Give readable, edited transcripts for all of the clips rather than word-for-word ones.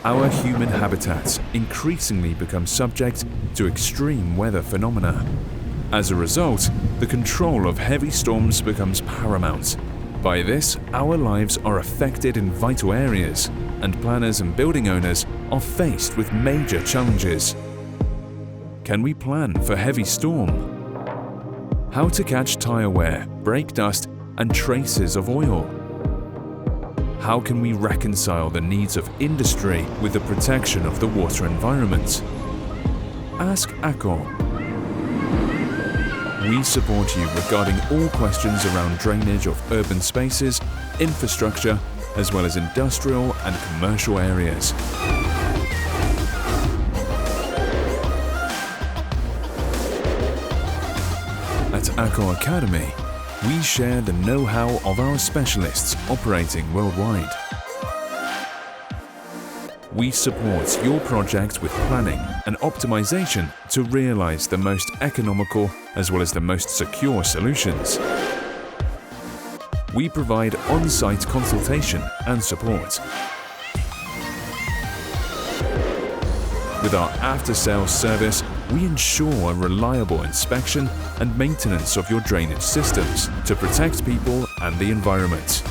Our human habitats increasingly become subject to extreme weather phenomena. As a result, the control of heavy storms becomes paramount. By this, our lives are affected in vital areas, and planners and building owners are faced with major challenges. Can we plan for heavy storm? How to catch tire wear, brake dust, and traces of oil? How can we reconcile the needs of industry with the protection of the water environment? askACO. We support you regarding all questions around drainage of urban spaces, infrastructure, as well as industrial and commercial areas. At askACO Academy, we share the know-how of our specialists operating worldwide. We support your project with planning and optimization to realize the most economical as well as the most secure solutions. We provide on-site consultation and support. With our after-sales service, we ensure a reliable inspection and maintenance of your drainage systems to protect people and the environment.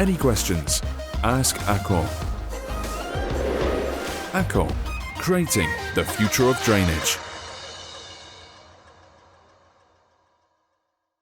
Any questions? Ask askACO. askACO, creating the future of drainage.